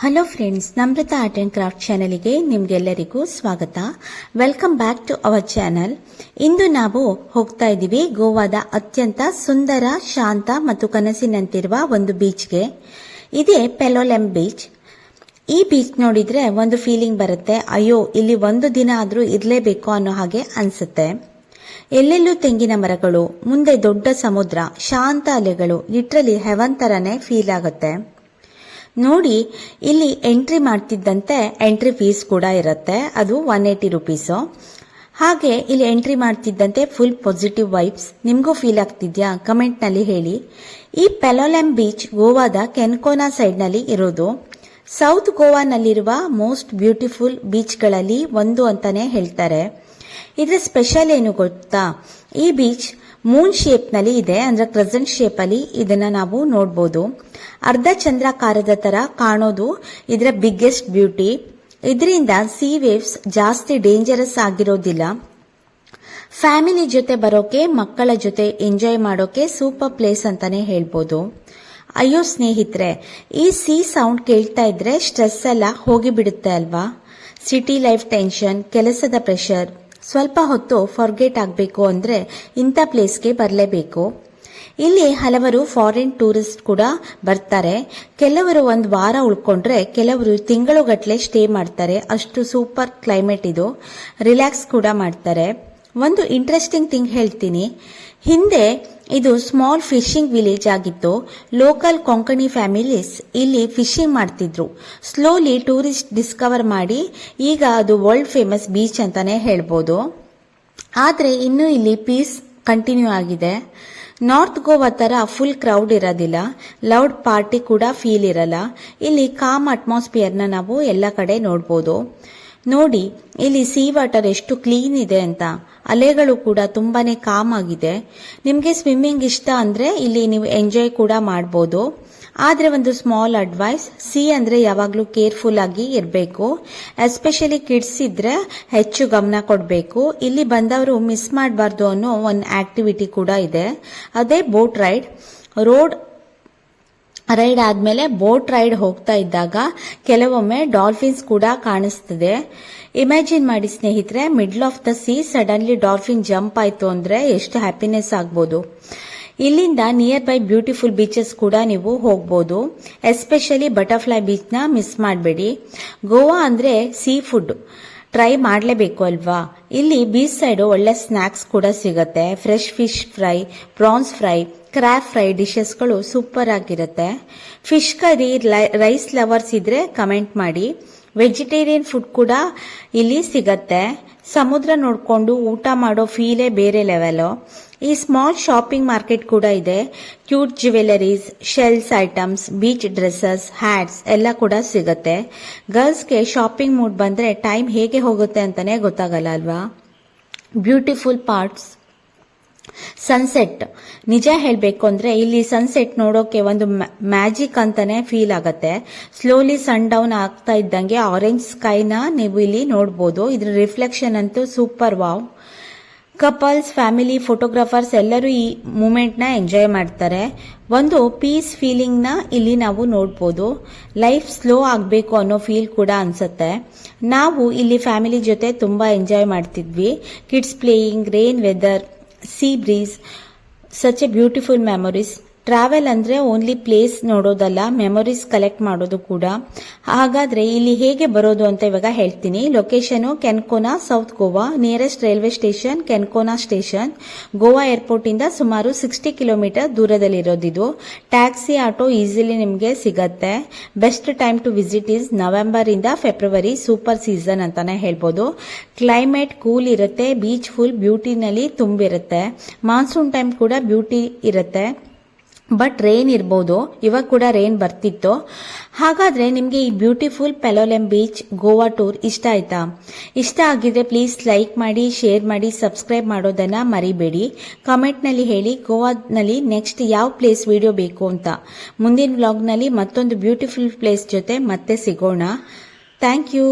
Hello friends, Namrata art and craft ಚಾನೆಲ್ಗೆ ನಿಮ್ಗೆಲ್ಲರಿಗೂ ಸ್ವಾಗತ. Welcome back to our channel. ಇಂದು ನಾವು ಹೋಗ್ತಾ ಇದ್ದೀವಿ ಗೋವಾದ ಅತ್ಯಂತ ಸುಂದರ, ಶಾಂತ ಮತ್ತು ಕನಸಿನಂತಿರುವ ಒಂದು ಬೀಚ್ಗೆ. ಇದೇ ಪೆಲೋಲೆಮ್ ಬೀಚ್. ಈ ಬೀಚ್ ನೋಡಿದ್ರೆ ಒಂದು ಫೀಲಿಂಗ್ ಬರುತ್ತೆ, ಅಯ್ಯೋ ಇಲ್ಲಿ ಒಂದು ದಿನ ಆದ್ರೂ ಇರಲೇಬೇಕು ಅನ್ನೋ ಹಾಗೆ ಅನ್ಸುತ್ತೆ. ಎಲ್ಲೆಲ್ಲೂ ತೆಂಗಿನ ಮರಗಳು, ಮುಂದೆ ದೊಡ್ಡ ಸಮುದ್ರ, ಶಾಂತ ಅಲೆಗಳು, ಲಿಟ್ರಲಿ ಹೆವನ್ ತರನೇ ಫೀಲ್ ಆಗುತ್ತೆ. ನೋಡಿ, ಇಲ್ಲಿ ಎಂಟ್ರಿ ಮಾಡ್ತಿದ್ದಂತೆ ಎಂಟ್ರಿ ಫೀಸ್ ಕೂಡ ಇರುತ್ತೆ, ಅದು 180 ರುಪೀಸು. ಹಾಗೆ ಇಲ್ಲಿ ಎಂಟ್ರಿ ಮಾಡ್ತಿದ್ದಂತೆ ಫುಲ್ ಪಾಸಿಟಿವ್ ವೈಬ್ಸ್. ನಿಮಗೂ ಫೀಲ್ ಆಗ್ತಿದ್ಯಾ? ಕಮೆಂಟ್ ನಲ್ಲಿ ಹೇಳಿ. ಈ ಪೆಲೋಲೆಮ್ ಬೀಚ್ ಗೋವಾದ ಕೆನ್ಕೋನಾ ಸೈಡ್ ನಲ್ಲಿ ಇರೋದು. ಸೌತ್ ಗೋವಾನಲ್ಲಿರುವ ಮೋಸ್ಟ್ ಬ್ಯೂಟಿಫುಲ್ ಬೀಚ್ಗಳಲ್ಲಿ ಒಂದು ಅಂತಾನೆ ಹೇಳ್ತಾರೆ. ಇದ್ರ ಸ್ಪೆಷಲ್ ಏನು ಗೊತ್ತಾ? ಈ ಬೀಚ್ ಮೂನ್ ಶೇಪ್ ನಲ್ಲಿ ಇದೆ, ಅಂದ್ರೆ ಕ್ರೆಸೆಂಟ್ ಶೇಪ್ ಅಲ್ಲಿ ಇದನ್ನ ನಾವು ನೋಡಬಹುದು. ಅರ್ಧ ಚಂದ್ರಾಕಾರದ ತರ ಕಾಣೋದು ಇದರ ಬಿಗ್ಗೆಸ್ಟ್ ಬ್ಯೂಟಿ. ಇದರಿಂದ ಸೀ ವೇವ್ಸ್ ಜಾಸ್ತಿ ಡೇಂಜರಸ್ ಆಗಿರೋದಿಲ್ಲ. ಫ್ಯಾಮಿಲಿ ಜೊತೆ ಬರೋಕೆ, ಮಕ್ಕಳ ಜೊತೆ ಎಂಜಾಯ್ ಮಾಡೋಕೆ ಸೂಪರ್ ಪ್ಲೇಸ್ ಅಂತಾನೆ ಹೇಳ್ಬೋದು. ಅಯ್ಯೋ ಸ್ನೇಹಿತರೆ, ಈ ಸೀ ಸೌಂಡ್ ಕೇಳ್ತಾ ಇದ್ರೆ ಸ್ಟ್ರೆಸ್ ಎಲ್ಲ ಹೋಗಿಬಿಡುತ್ತೆ ಅಲ್ವಾ? ಸಿಟಿ ಲೈಫ್ ಟೆನ್ಷನ್, ಕೆಲಸದ ಪ್ರೆಷರ್ ಸ್ವಲ್ಪ ಹೊತ್ತು ಫಾರ್ಗೆಟ್ ಆಗಬೇಕು ಅಂದ್ರೆ ಇಂಥ ಪ್ಲೇಸ್ಗೆ ಬರಲೇಬೇಕು. ಇಲ್ಲಿ ಹಲವರು ಫಾರಿನ್ ಟೂರಿಸ್ಟ್ ಕೂಡ ಬರ್ತಾರೆ. ಕೆಲವರು ಒಂದು ವಾರ ಉಳ್ಕೊಂಡ್ರೆ, ಕೆಲವರು ತಿಂಗಳುಗಟ್ಟಲೆ ಸ್ಟೇ ಮಾಡ್ತಾರೆ. ಅಷ್ಟು ಸೂಪರ್ ಕ್ಲೈಮೇಟ್ ಇದು. ರಿಲ್ಯಾಕ್ಸ್ ಕೂಡ ಮಾಡ್ತಾರೆ. ಒಂದು ಇಂಟ್ರೆಸ್ಟಿಂಗ್ ಥಿಂಗ್ ಹೇಳ್ತೀನಿ. ಹಿಂದೆ ಇದು ಸ್ಮಾಲ್ ಫಿಶಿಂಗ್ ವಿಲೇಜ್ ಆಗಿತ್ತು. ಲೋಕಲ್ ಕೊಂಕಣಿ ಫ್ಯಾಮಿಲೀಸ್ ಇಲ್ಲಿ ಫಿಶಿಂಗ್ ಮಾಡ್ತಿದ್ರು. ಸ್ಲೋಲಿ ಟೂರಿಸ್ಟ್ ಡಿಸ್ಕವರ್ ಮಾಡಿ ಈಗ ಅದು ವರ್ಲ್ಡ್ ಫೇಮಸ್ ಬೀಚ್ ಅಂತಾನೆ ಹೇಳ್ಬೋದು. ಆದ್ರೆ ಇನ್ನು ಇಲ್ಲಿ ಪೀಸ್ ಕಂಟಿನ್ಯೂ ಆಗಿದೆ. ನಾರ್ತ್ ಗೋವಾ ತರ ಫುಲ್ ಕ್ರೌಡ್ ಇರೋದಿಲ್ಲ, ಲೌಡ್ ಪಾರ್ಟಿ ಕೂಡ ಫೀಲ್ ಇರಲ್ಲ. ಇಲ್ಲಿ ಕಾಮ್ ಅಟ್ಮಾಸ್ಫಿಯರ್ನ ನಾವು ಎಲ್ಲ ಕಡೆ ನೋಡ್ಬೋದು. ನೋಡಿ, ಇಲ್ಲಿ ಸೀ ವಾಟರ್ ಎಷ್ಟು ಕ್ಲೀನ್ ಇದೆ ಅಂತ. ಅಲೆಗಳು ಕೂಡ ತುಂಬಾನೇ ಕಾಮ್ ಆಗಿದೆ. ನಿಮ್ಗೆ ಸ್ವಿಮ್ಮಿಂಗ್ ಇಷ್ಟ ಅಂದ್ರೆ ಇಲ್ಲಿ ನೀವು ಎಂಜಾಯ್ ಕೂಡ ಮಾಡಬಹುದು. ಆದ್ರೆ ಒಂದು ಸ್ಮಾಲ್ ಅಡ್ವೈಸ್, ಸೀ ಅಂದ್ರೆ ಯಾವಾಗ್ಲೂ ಕೇರ್ಫುಲ್ ಆಗಿ ಇರಬೇಕು. ಎಸ್ಪೆಷಲಿ ಕಿಡ್ಸ್ ಇದ್ರೆ ಹೆಚ್ಚು ಗಮನ ಕೊಡಬೇಕು. ಇಲ್ಲಿ ಬಂದವರು ಮಿಸ್ ಮಾಡಬಾರ್ದು ಅನ್ನೋ ಒಂದು ಆಕ್ಟಿವಿಟಿ ಕೂಡ ಇದೆ, ಅದೇ ಬೋಟ್ ರೈಡ್. ರೋಡ್ ರೈಡ್ ಆದ್ಮೇಲೆ ಬೋಟ್ ರೈಡ್ ಹೋಗ್ತಾ ಇದ್ದಾಗ ಕೆಲವೊಮ್ಮೆ ಡಾಲ್ಫಿನ್ಸ್ ಕೂಡ ಕಾಣಿಸ್ತದೆ. ಇಮ್ಯಾಜಿನ್ ಮಾಡಿ ಸ್ನೇಹಿತರೆ, middle of the sea suddenly dolphin jump ಆಯ್ತು ಅಂದ್ರೆ ಎಷ್ಟು ಹ್ಯಾಪಿನೆಸ್ ಆಗ್ಬೋದು. ಇಲ್ಲಿಂದ ನಿಯರ್ ಬೈ ಬ್ಯೂಟಿಫುಲ್ ಬೀಚಸ್ ಕೂಡ ನೀವು ಹೋಗ್ಬೋದು. ಎಸ್ಪೆಷಲಿ ಬಟರ್ಫ್ಲೈ ಬೀಚ್ ನ ಮಿಸ್ ಮಾಡಬೇಡಿ. ಗೋವಾ ಅಂದ್ರೆ ಸೀ ಫುಡ್ ಟ್ರೈ ಮಾಡಲೇಬೇಕು ಅಲ್ವಾ? ಇಲ್ಲಿ ಬೀಚ್ ಸೈಡ್ ಒಳ್ಳೆ ಸ್ನಾಕ್ಸ್ ಕೂಡ ಸಿಗುತ್ತೆ. Fresh fish fry, prawns fry, crab fry ಡಿಶಸ್ಗಳು ಸೂಪರ್ ಆಗಿರುತ್ತೆ. ಫಿಶ್ ಕರಿ, ರೈಸ್ ಲವರ್ಸ್ ಇದ್ರೆ ಕಮೆಂಟ್ ಮಾಡಿ. ವೆಜಿಟೇರಿಯನ್ ಫುಡ್ ಕೂಡ ಇಲ್ಲಿ ಸಿಗತ್ತೆ. ಸಮುದ್ರ ನೋಡ್ಕೊಂಡು ಊಟ ಮಾಡೋ ಫೀಲೇ ಬೇರೆ ಲೆವೆಲ್. ಈ ಸ್ಮಾಲ್ ಶಾಪಿಂಗ್ ಮಾರ್ಕೆಟ್ ಕೂಡ ಇದೆ. Cute jewelleries, shells items, beach dresses, hats ಎಲ್ಲ ಕೂಡ ಸಿಗತ್ತೆ. ಗರ್ಲ್ಸ್ಗೆ ಶಾಪಿಂಗ್ ಮೂಡ್ ಬಂದ್ರೆ ಟೈಮ್ ಹೇಗೆ ಹೋಗುತ್ತೆ ಅಂತಾನೆ ಗೊತ್ತಾಗಲ್ಲ ಅಲ್ವಾ? Beautiful parts. ಸನ್ಸೆಟ್. ನಿಜ ಹೇಳ್ಬೇಕು ಅಂದ್ರೆ ಇಲ್ಲಿ ಸನ್ಸೆಟ್ ನೋಡೋಕೆ ಒಂದು ಮ್ಯಾಜಿಕ್ ಅಂತಾನೆ ಫೀಲ್ ಆಗತ್ತೆ. ಸ್ಲೋಲಿ ಸನ್ ಡೌನ್ ಆಗ್ತಾ ಇದ್ದಂಗೆ ಆರೆಂಜ್ ಸ್ಕೈನ ನೀವು ಇಲ್ಲಿ ನೋಡಬಹುದು. ಇದ್ರ ರಿಫ್ಲೆಕ್ಷನ್ ಅಂತೂ super wow. Couples, family, photographers ಎಲ್ಲರೂ ಈ ಮೂಮೆಂಟ್ ನ ಎಂಜಾಯ್ ಮಾಡ್ತಾರೆ. ಒಂದು ಪೀಸ್ ಫೀಲಿಂಗ್ ನ ಇಲ್ಲಿ ನಾವು ನೋಡಬಹುದು. ಲೈಫ್ ಸ್ಲೋ ಆಗಬೇಕು ಅನ್ನೋ ಫೀಲ್ ಕೂಡ ಅನ್ಸುತ್ತೆ. ನಾವು ಇಲ್ಲಿ ಫ್ಯಾಮಿಲಿ ಜೊತೆ ತುಂಬಾ ಎಂಜಾಯ್ ಮಾಡ್ತಿದ್ವಿ. Kids playing, rain weather, sea breeze, such a beautiful memories. Travel ಅಂದ್ರೆ ಓನ್ಲಿ ಪ್ಲೇಸ್ ನೋಡೋದಲ್ಲ, ಮೆಮೊರೀಸ್ ಕಲೆಕ್ಟ್ ಮಾಡೋದು ಕೂಡ. ಹಾಗಾದ್ರೆ ಇಲ್ಲಿ ಹೇಗೆ ಬರೋದು ಅಂತ ಇವಾಗ ಹೇಳ್ತೀನಿ. Location Canacona, south Goa. Nearest railway station Canacona station. Goa airport ಇಂದ ಸುಮಾರು 60 ಕಿಲೋಮೀಟರ್ ದೂರದಲ್ಲಿರೋದಿದು. ಟ್ಯಾಕ್ಸಿ, ಆಟೋ ಈಸಿಲಿ ನಿಮ್ಗೆ ಸಿಗತ್ತೆ. Best time to visit is November ಇಂದ ಫೆಬ್ರವರಿ. ಸೂಪರ್ ಸೀಸನ್ ಅಂತಾನೆ ಹೇಳ್ಬೋದು. ಕ್ಲೈಮೇಟ್ ಕೂಲ್ ಇರುತ್ತೆ. ಬೀಚ್ ಫುಲ್ ಬ್ಯೂಟಿನಲ್ಲಿ ತುಂಬಿರುತ್ತೆ. ಮಾನ್ಸೂನ್ ಟೈಮ್ ಕೂಡ ಬ್ಯೂಟಿ ಇರುತ್ತೆ. ಬಟ್ ರೇನ್ ಇರಬಹುದು. ಇವಾಗ ಕೂಡ ರೇನ್ ಬರ್ತಿತ್ತು. ಹಾಗಾದ್ರೆ ನಿಮ್ಗೆ ಈ ಬ್ಯೂಟಿಫುಲ್ ಪೆಲೋಲೆಮ್ ಬೀಚ್ ಗೋವಾ ಟೂರ್ ಇಷ್ಟ ಆಯ್ತಾ? ಇಷ್ಟ ಆಗಿದ್ರೆ ಪ್ಲೀಸ್ ಲೈಕ್ ಮಾಡಿ, ಶೇರ್ ಮಾಡಿ, ಸಬ್ಸ್ಕ್ರೈಬ್ ಮಾಡೋದನ್ನ ಮರಿಬೇಡಿ. ಕಮೆಂಟ್ ನಲ್ಲಿ ಹೇಳಿ ಗೋವಾದಲ್ಲಿ ನೆಕ್ಸ್ಟ್ ಯಾವ ಪ್ಲೇಸ್ ವಿಡಿಯೋ ಬೇಕು ಅಂತ. ಮುಂದಿನ ವ್ಲಾಗ್ ನಲ್ಲಿ ಮತ್ತೊಂದು ಬ್ಯೂಟಿಫುಲ್ ಪ್ಲೇಸ್ ಜೊತೆ ಮತ್ತೆ ಸಿಗೋಣ. Thank you.